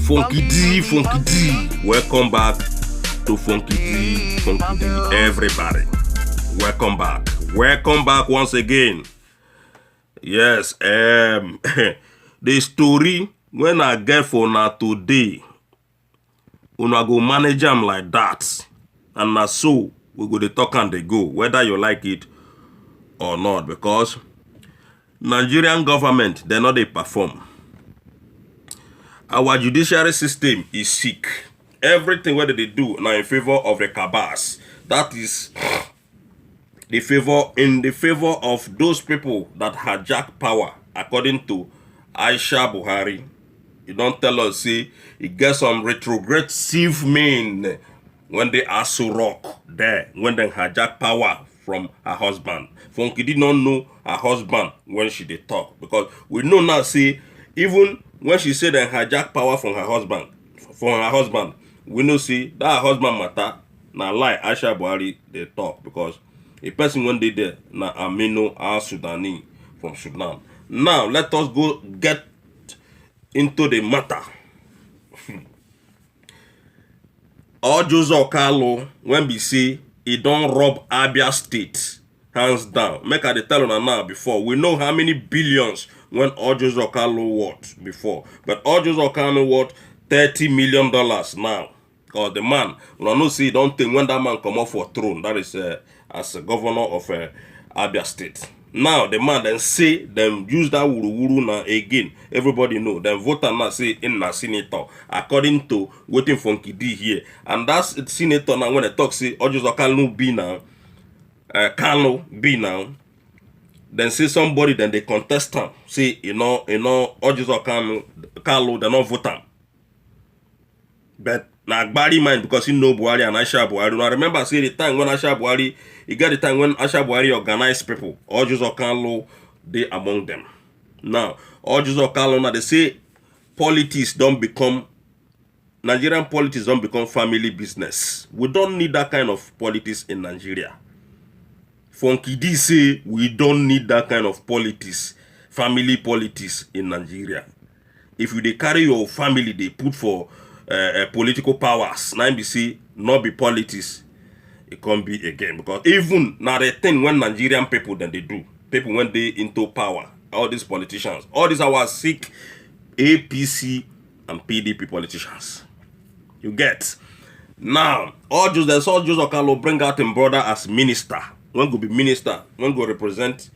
Funky D, welcome back to Funky D, everybody. Welcome back once again. Yes, the story when I get for now today, una go manage them like that, and na so we go dey talk and they go, whether you like it or not, because Nigerian government they not they perform. Our judiciary system is sick. Everything what they do now in favor of the cabals. That is in the favor of those people that hijack power, according to Aisha Buhari. You don't tell us, see, it gets some retrogressive men when they are so rock there, when they hijack power from her husband. Funky did not know her husband when she did talk, because we know now, see, even when she said they hijack power from her husband, we know see that her husband matter now lie Aisha Buhari they talk, because a person when they there na Amino al-Sudani from Sudan. Now let us go get into the matter. Ojozo Carlo when we see he don't rob Abia State hands down. Make I tell you now before we know how many billions when Ojozo Carlo worth before, but Ojozo Carlo worth $30 million now. Because the man, we don't see, don't think when that man come off for throne, that is as a governor of Abia State. Now the man then say them use that wuru now again. Everybody know them voter now say in na senator according to waiting Funky D here, and that's senator now when they talk say Ojozo Carlo be now, Carlo be now. Then say somebody then they contest him. Say you know Ojozo Carlo they not vote him. But now Agbari mind because he know Buhari and Aisha Buhari. Now remember say the time when Aisha Buhari, you got the time when Aisha Buhari organized people. Ojozo Carlo they among them. Now Ojozo Carlo now they say Nigerian politics don't become family business. We don't need that kind of politics in Nigeria. Funky D say we don't need that kind of politics, family politics in Nigeria. If you they carry your family, they put for political powers. Now be say not be politics, it can't be again. Because even now the thing when Nigerian people then they do, people when they into power, all these politicians, all these our sick APC and PDP politicians. You get now all Joseph Okalo bring out him brother as minister. One go be minister, one go represent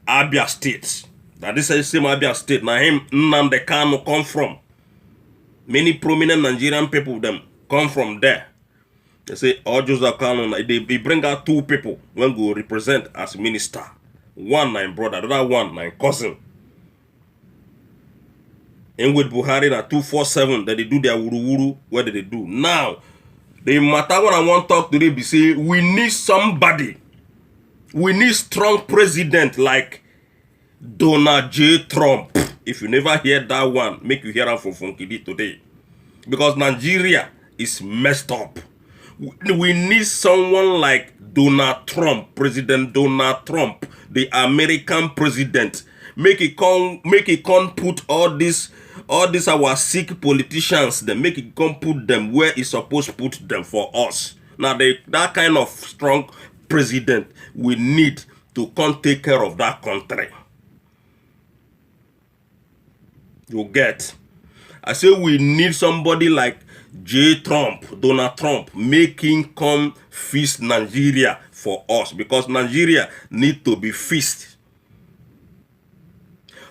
Abia State. That this is same Abia State. Now him Nnamdi Kanu come from. Many prominent Nigerian people them come from there. They say Ojozo Kanu, they bring out two people, one go represent as minister. One nine brother, the other one nine cousin. And with Buhari na 247 that they do their wuru. What did they do? Now the matter when I want to talk today be say we need somebody. We need strong president like Donald J. Trump. If you never hear that one, make you hear it from Funky D today. Because Nigeria is messed up. We need someone like Donald Trump, President Donald Trump, the American president. Make it come put all this our sick politicians, then make it come put them where it's supposed to put them for us. Now that kind of strong president we need to come take care of that country. You get? I say we need somebody like Donald Trump, making come feast Nigeria for us, because Nigeria need to be feast.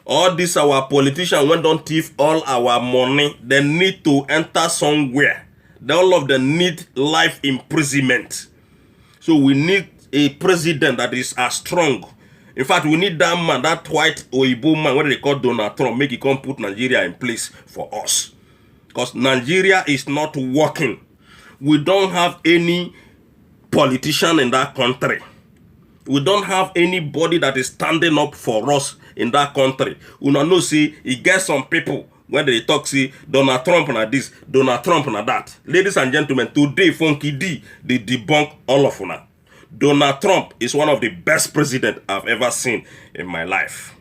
All this our politicians when don't thief all our money, they need to enter somewhere. All of them need life imprisonment. So we need a president that is as strong. In fact, we need that man, that white Oyibo man, what they call Donald Trump, make it come put Nigeria in place for us. Because Nigeria is not working. We don't have any politician in that country. We don't have anybody that is standing up for us in that country. We don't know, see, it gets some people when they talk, see, Donald Trump na this, Donald Trump na that. Ladies and gentlemen, today, Funky D, they debunk all of una. Donald Trump is one of the best presidents I've ever seen in my life.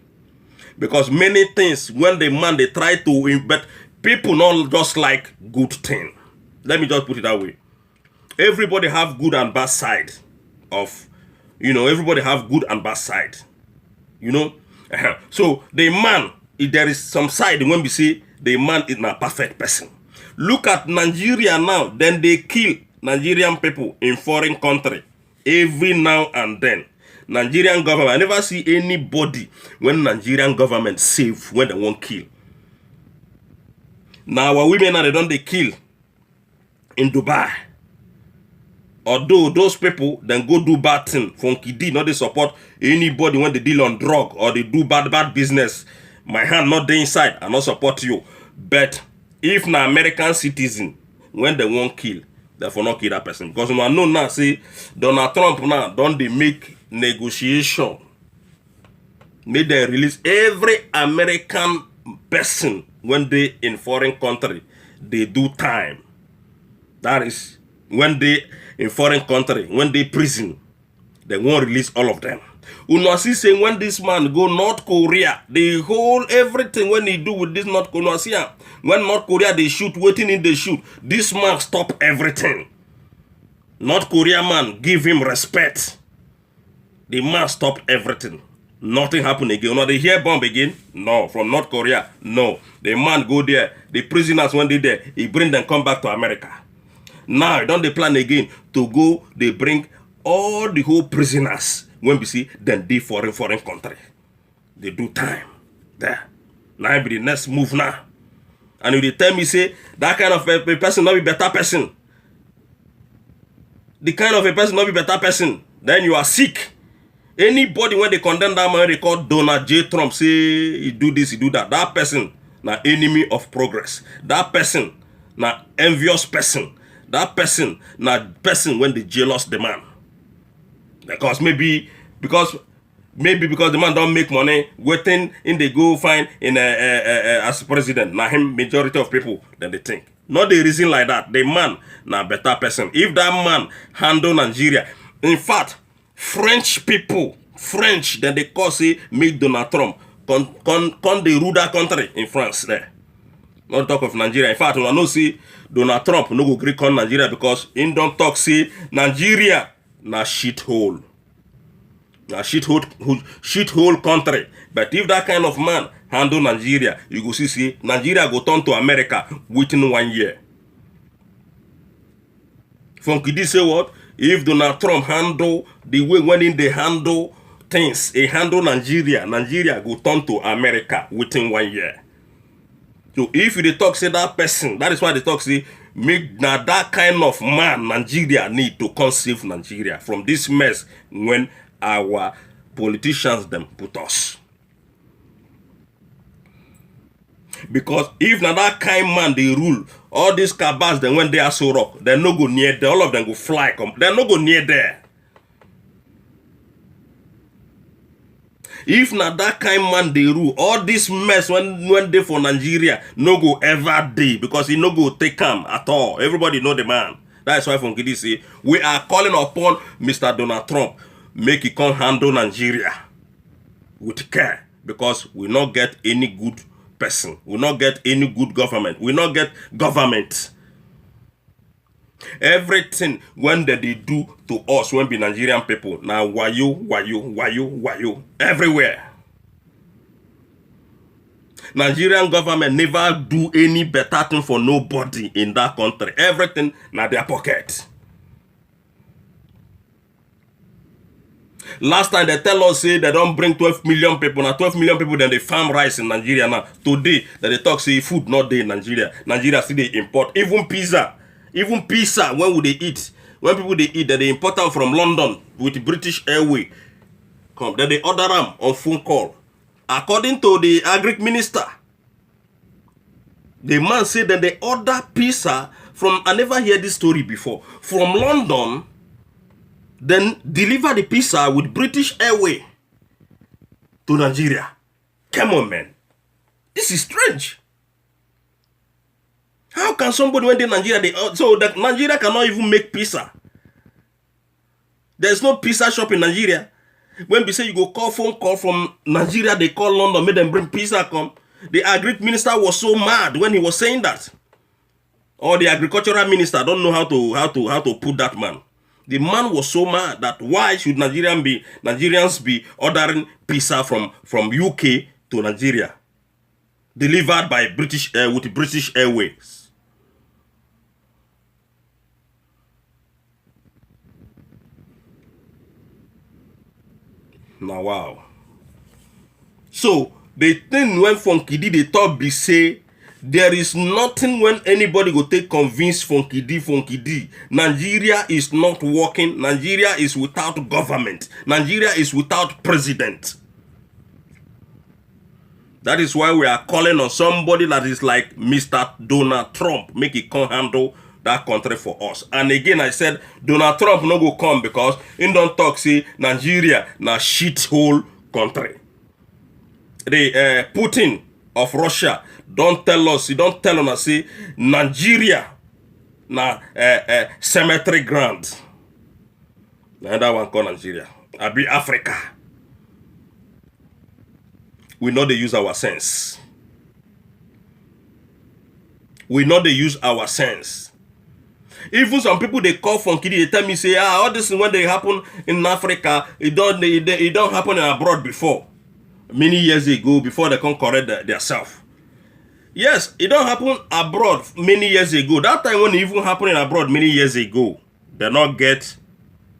Because many things, when the man, they try to, but People not just like good thing. Let me just put it that way. Everybody have good and bad side of, everybody have good and bad side. So the man, if there is some side when we say the man is not a perfect person. Look at Nigeria now. Then they kill Nigerian people in foreign country every now and then. Nigerian government, I never see anybody when Nigerian government save when they won't kill. Now our women now they kill in Dubai. Although those people then go do bad thing, Funky D not they support anybody when they deal on drug or they do bad business. My hand not there inside, I not support you. But if na American citizen, when they won't kill, therefore not kill that person. Because I know now, say, Donald Trump now, don't they make negotiation. Make them release every American person when they in foreign country, they do time. That is, when they in foreign country, when they prison, they won't release all of them. Una see saying when this man go North Korea, the whole everything when he do with this North Korea, when North Korea they shoot, waiting in the shoot, this man stop everything. North Korea man give him respect. The man stop everything. Nothing happen again. Now they hear bomb again? No. From North Korea? No. The man go there. The prisoners when they there, he bring them come back to America. Now don't they plan again to go, they bring all the whole prisoners when we see then they foreign country. They do time there. Now be the next move now. And if they tell me say that kind of a person not be better person. The kind of a person not be better person, then you are sick. Anybody when they condemn that man, they call Donald J. Trump, say he do this, he do that. That person na enemy of progress. That person na envious person. That person na person when they jealous the man. Because because the man don't make money, waiting in they go find in as president. Now him majority of people then they think. Not the reason like that. The man na better person. If that man handle Nigeria, in fact, French people, then they call say make Donald Trump con they rule that country in France there. Not talk of Nigeria. In fact, I know see Donald Trump no go agree on Nigeria because in don't talk say Nigeria na shithole. Na shithole country. But if that kind of man handle Nigeria, you go see Nigeria go turn to America within 1 year. Funky D say what? If Donald Trump handle the way when they handle things, he handle Nigeria go turn to America within 1 year. So if they talk say that person, that is why they talk say make now that kind of man Nigeria need to come save Nigeria from this mess when our politicians them put us. Because if now that kind man they rule, all these cabals then when they are so rock, they no go near there, all of them go fly, they no go near there. If not that kind man they rule, all this mess when they for Nigeria no go ever day because he no go take him at all. Everybody know the man. That's why from Kidi say we are calling upon Mr. Donald Trump make he come handle Nigeria with care because we not get any good person. We not get any good government. We not get government. Everything when they do to us when be Nigerian people now wayo everywhere. Nigerian government never do any better thing for nobody in that country. Everything na their pocket. Last time they tell us say they don't bring 12 million people. Now 12 million people then they farm rice in Nigeria now. Today that they talk say food not there in Nigeria. Nigeria still they import even pizza. Even pizza, when would they eat? When people they eat, that they import them from London with British Airways. Come, then they order them on phone call. According to the agric minister, the man said that they order pizza from, I never heard this story before, from London, then deliver the pizza with British Airways to Nigeria. Come on, man. This is strange. How can somebody when they Nigeria so that Nigeria cannot even make pizza? There's no pizza shop in Nigeria. When we say you go call phone call from Nigeria, they call London, make them bring pizza come. The agri minister was so mad when he was saying that. Or the agricultural minister don't know how to put that man. The man was so mad that why should Nigerians be ordering pizza from UK to Nigeria, delivered by with British Airways. Now wow. So the thing when Funky D they talk be say there is nothing when anybody go take convince Funky D. Nigeria is not working. Nigeria is without government. Nigeria is without president. That is why we are calling on somebody that is like Mr. Donald Trump. Make it come handle that country for us. And again, I said, Donald Trump no go come because he don't talk, say, Nigeria na shithole country. The Putin of Russia don't tell us, he don't tell us, say, Nigeria na cemetery ground. Another one called Nigeria. I be Africa. We know they use our sense. We know they use our sense. Even some people they call Funky D, they tell me say, all this is when they happen in Africa, it don't happen in abroad before. Many years ago, before they can correct themselves. Yes, it don't happen abroad many years ago. That time when it even happened abroad many years ago, they not get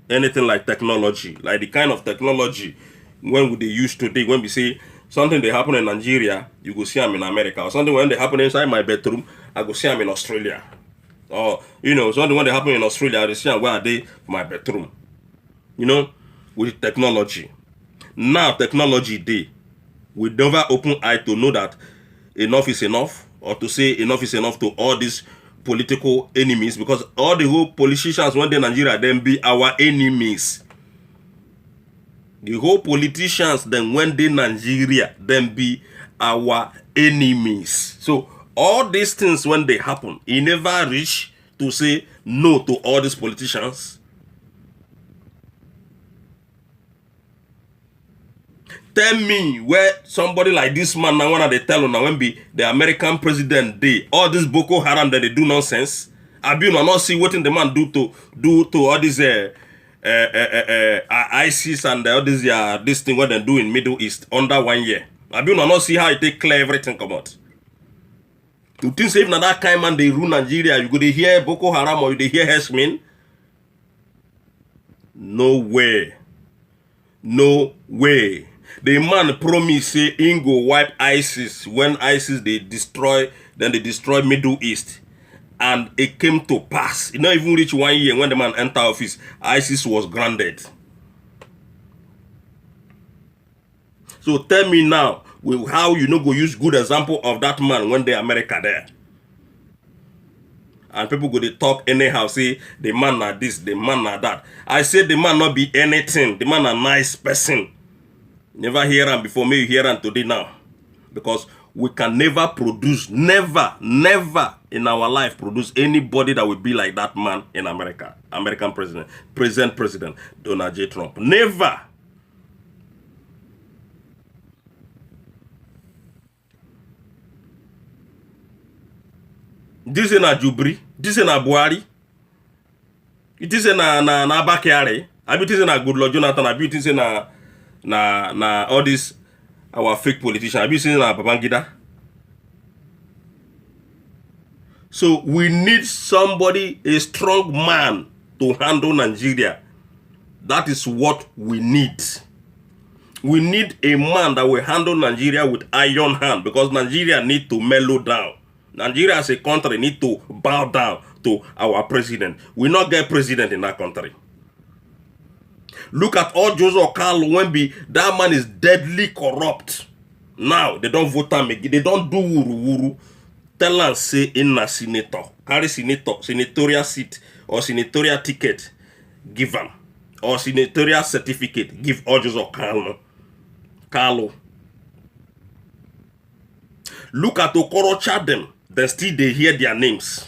anything like technology, like the kind of technology when they use today. When we say something they happen in Nigeria, you go see them in America. Or something when they happen inside my bedroom, I go see them in Australia. Or, you know, something when they happen in Australia, I see them where are they? My bedroom. You know, with technology. Now technology day, we never open eye to know that enough is enough, or to say enough is enough to all these political enemies, because all the whole politicians when they Nigeria then be our enemies. The whole politicians then when they Nigeria then be our enemies. So all these things when they happen, he never reach to say no to all these politicians. Tell me where somebody like this man now when they tell now when be the American president day, all this Boko Haram that they do nonsense. I be not see what the man do to all these ISIS and all this this thing what they do in Middle East under 1 year. I be not see how it take clear everything come out. You think say if na that kind man they rule Nigeria, you go to hear Boko Haram or you they hear Heshmin? No way. No way. The man promised say he go wipe ISIS when ISIS they destroy Middle East. And it came to pass. It not even reach 1 year when the man enter office, ISIS was grounded. So tell me now, how you know go use good example of that man when they America there. And people go to talk anyhow, say the man na this, the man na that. I say the man not be anything. The man a nice person. Never hear him before, maybe hear him today now. Because we can never produce, never in our life produce anybody that will be like that man in America. American president, present president, Donald J. Trump. Never. This is na Jubri, this is na Buhari, it is na Abakari, I be this na Goodluck Jonathan, I be this na all this our fake politicians, I be this na Babangida. So we need somebody, a strong man to handle Nigeria. That is what we need. We need a man that will handle Nigeria with iron hand, because Nigeria need to mellow down. Nigeria as a country need to bow down to our president. We not get president in that country. Look at all Joseph Carlo Wemby. That man is deadly corrupt. Now they don't vote him again. They don't do wuru. Tell us say in a senator, carry senatorial seat or senatorial ticket, give him, or senatorial certificate, give all Joseph Carlo. Look at Okorocha them. Then still they hear their names.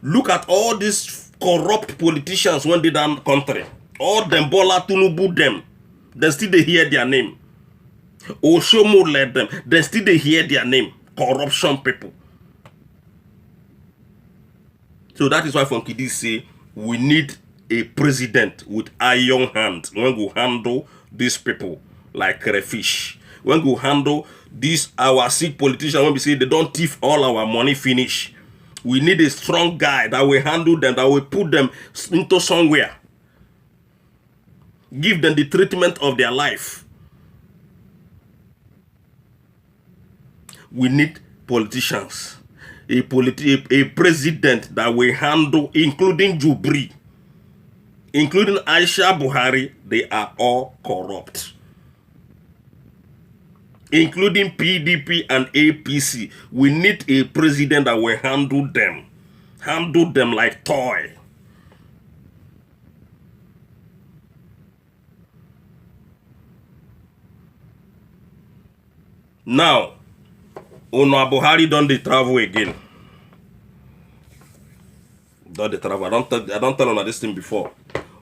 Look at all these corrupt politicians when they done country. All them Bola Tinubu them. Then still they hear their name. Oshomo led them. Then still they hear their name. Corruption people. So that is why Funky D say we need a president with iron hand when we handle these people like crayfish. When we handle these our sick politicians, when we say they don't thief all our money finish. We need a strong guy that will handle them, that will put them into somewhere. Give them the treatment of their life. We need politicians. A president that will handle, including Jubri, including Aisha Buhari, they are all corrupt. Including PDP and APC, we need a president that will handle them like toy. Now, Ono Buhari done the travel again. Done the travel. I don't tell on this thing before.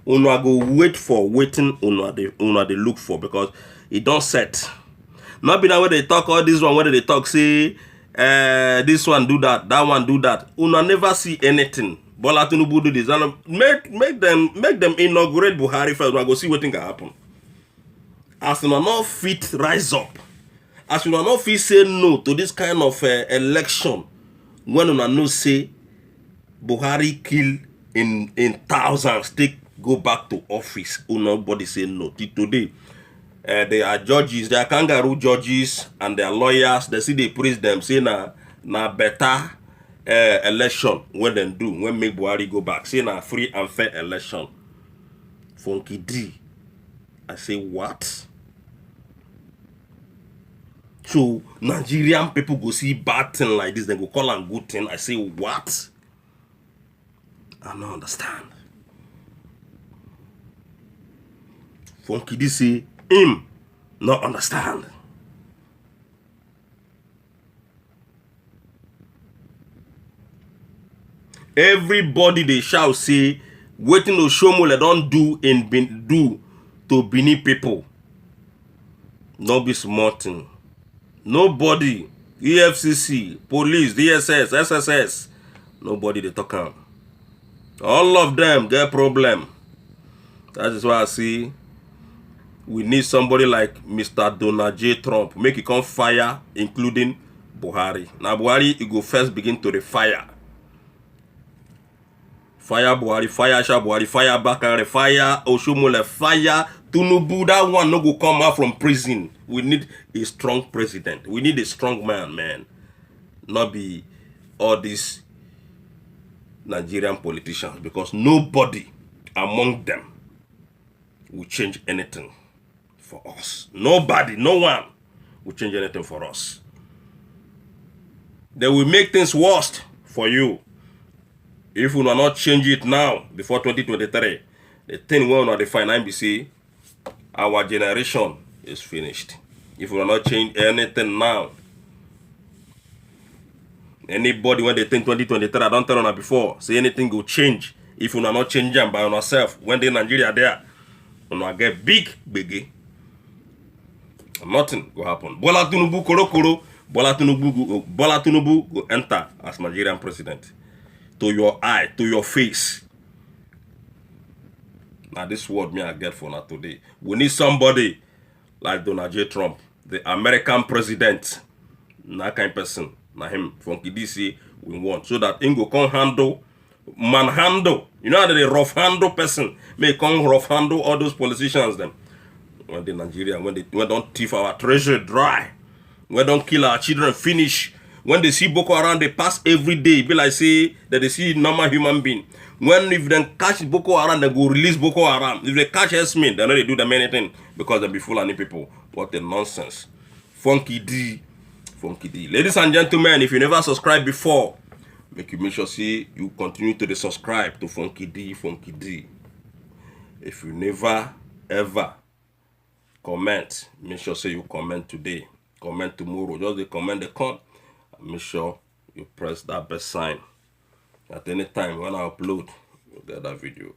Ono go wait for waiting. Ono they look for because it don't set. Not be now where they talk all this one, where they talk say this one do that one do that. Una never see anything. Bola Tinubu do this. And make them inaugurate Buhari first. Una go see what thing can happen. As una not fit rise up. As una not fit say no to this kind of election, when una no say Buhari kill in thousands, take go back to office. Nobody say no. Till today. They are judges, they are kangaroo judges, and they are lawyers. They see they praise them, say na better election when they do, when make Buhari go back. Say na free and fair election. Funky D. I say what? So Nigerian people go see bad thing like this, they go call am good thing. I say what? I don't understand. Funky D say him not understand. Everybody they shall say waiting to show more don't do to Benin people. No be smart thing. Nobody, EFCC, police, DSS, SSS, nobody they talk on. All of them get problem. That is why I see we need somebody like Mr. Donald J. Trump. Make it come fire, including Buhari. Now Buhari, he go first begin to the fire. Fire Buhari, fire Aisha Buhari, fire Bakare, fire Oshomole, fire Tinubu. That one no go come out from prison. We need a strong president. We need a strong man. Not be all these Nigerian politicians, because nobody among them will change anything for us. Nobody, no one will change anything for us. They will make things worse for you if we will not change it now before 2023. The thing we will not define NBC, our generation is finished. If we will not change anything now, anybody when they think 2023, I don't tell them before, say anything will change. If we will not change them by ourselves, when they Nigeria there, we will get big. Nothing will happen. Bola Tinubu koro. Bola Tinubu go enter as Nigerian president. To your eye, to your face. Now this word me I get for now today. We need somebody like Donald J. Trump, the American president. That kind of person. Now him, Funky DC, we want. So that him go come manhandle. You know how the rough handle person may come rough handle all those politicians them. When the Nigeria, when don't thief our treasure dry, when don't kill our children finish, when they see Boko Haram, they pass every day. Be like say that they see normal human being. When if they catch Boko Haram, they go release Boko Haram. If they catch Esmin, they know they do them anything because they be Fulani people. What a nonsense. Funky D. Ladies and gentlemen, if you never subscribed before, make sure see you continue to subscribe to Funky D. If you never ever comment, make sure say you comment today, comment tomorrow. Just the comment they come. Make sure you press that bell sign. At any time when I upload, you'll get that video.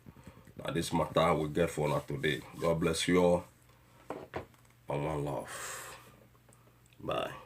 Now this matter we get for now today. God bless you all and one love. Bye.